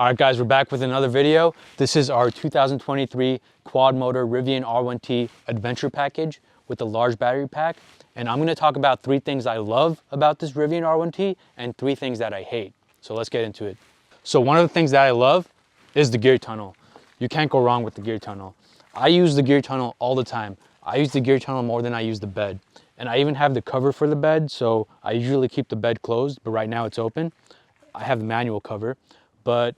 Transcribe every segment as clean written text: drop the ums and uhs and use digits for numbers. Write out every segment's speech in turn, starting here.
All right guys, we're back with another video. This is our 2023 quad motor Rivian R1T adventure package with a large battery pack. And I'm gonna talk about 3 things I love about this Rivian R1T and 3 things that I hate. So let's get into it. So one of the things that I love is the gear tunnel. You can't go wrong with the gear tunnel. I use the gear tunnel all the time. I use the gear tunnel more than I use the bed. And I even have the cover for the bed, so I usually keep the bed closed, but right now it's open. I have the manual cover, but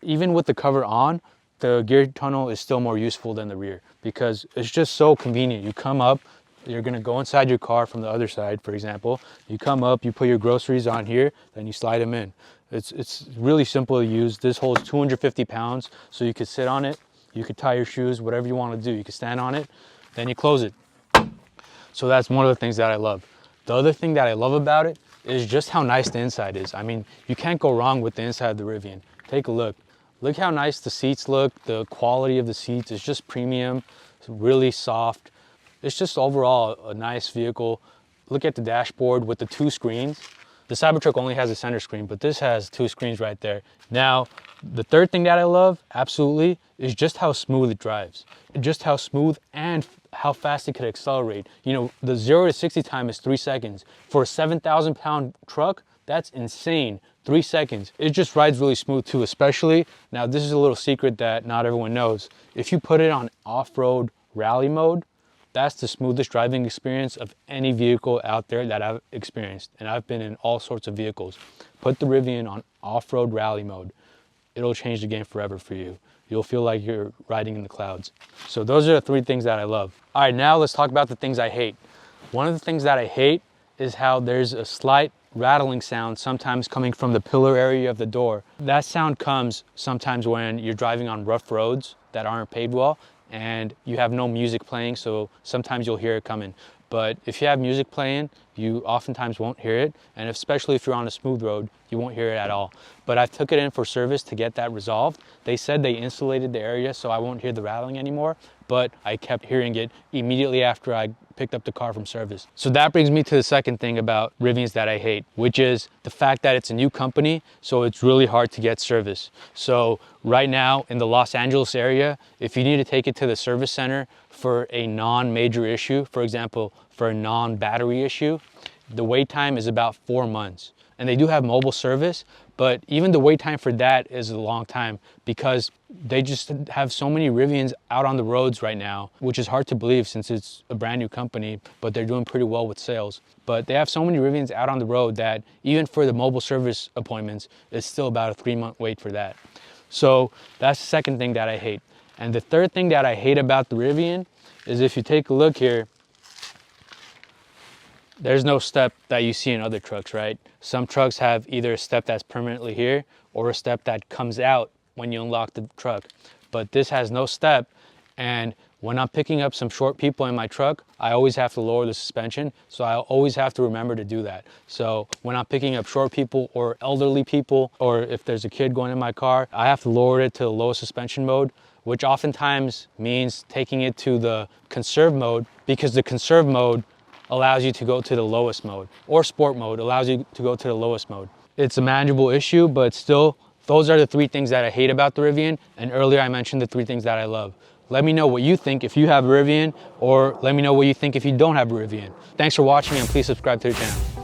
even with the cover on, the gear tunnel is still more useful than the rear because it's just so convenient. You come up, you're gonna go inside your car from the other side, for example. You come up, you put your groceries on here, then you slide them in. It's really simple to use. This holds 250 pounds, so you could sit on it, you could tie your shoes, whatever you wanna do. You could stand on it, then you close it. So that's one of the things that I love. The other thing that I love about it is just how nice the inside is. I mean, you can't go wrong with the inside of the Rivian. Take a look. Look how nice the seats look. The quality of the seats is just premium. It's really soft. It's just overall a nice vehicle. Look at the dashboard with the 2 screens. The Cybertruck only has a center screen, but this has 2 screens right there. Now, the third thing that I love, absolutely, is just how smooth it drives. Just how smooth and how fast it could accelerate. You know, the 0 to 60 time is 3 seconds. For a 7,000 pound truck, that's insane. 3 seconds. It just rides really smooth too, especially, now this is a little secret that not everyone knows. If you put it on off-road rally mode, that's the smoothest driving experience of any vehicle out there that I've experienced. And I've been in all sorts of vehicles. Put the Rivian on off-road rally mode. It'll change the game forever for you. You'll feel like you're riding in the clouds. So those are the 3 things that I love. All right, now let's talk about the things I hate. One of the things that I hate is how there's a slight rattling sound sometimes coming from the pillar area of the door. That sound comes sometimes when you're driving on rough roads that aren't paved well and you have no music playing, so sometimes you'll hear it coming. But if you have music playing, you oftentimes won't hear it, and especially if you're on a smooth road, you won't hear it at all. But I took it in for service to get that resolved. They said they insulated the area so I won't hear the rattling anymore, but I kept hearing it immediately after I picked up the car from service. So that brings me to the second thing about Rivians that I hate, which is the fact that it's a new company, so it's really hard to get service. So right now in the Los Angeles area, if you need to take it to the service center for a non-major issue, for example, for a non-battery issue, the wait time is about 4 months. And they do have mobile service, but even the wait time for that is a long time because they just have so many Rivians out on the roads right now, which is hard to believe since it's a brand new company, but they're doing pretty well with sales. But they have so many Rivians out on the road that even for the mobile service appointments, it's still about a 3-month wait for that. So that's the second thing that I hate. And the third thing that I hate about the Rivian is if you take a look here, there's no step that you see in other trucks, right? Some trucks have either a step that's permanently here or a step that comes out when you unlock the truck. But this has no step, and when I'm picking up some short people in my truck, I always have to lower the suspension, so I always have to remember to do that. So when I'm picking up short people or elderly people, or if there's a kid going in my car, I have to lower it to the lowest suspension mode, which oftentimes means taking it to the conserve mode, because the conserve mode allows you to go to the lowest mode, or sport mode allows you to go to the lowest mode. It's a manageable issue, but still, those are the 3 things that I hate about the Rivian, and earlier I mentioned the 3 things that I love. Let me know what you think if you have a Rivian, or let me know what you think if you don't have a Rivian. Thanks for watching, and please subscribe to the channel.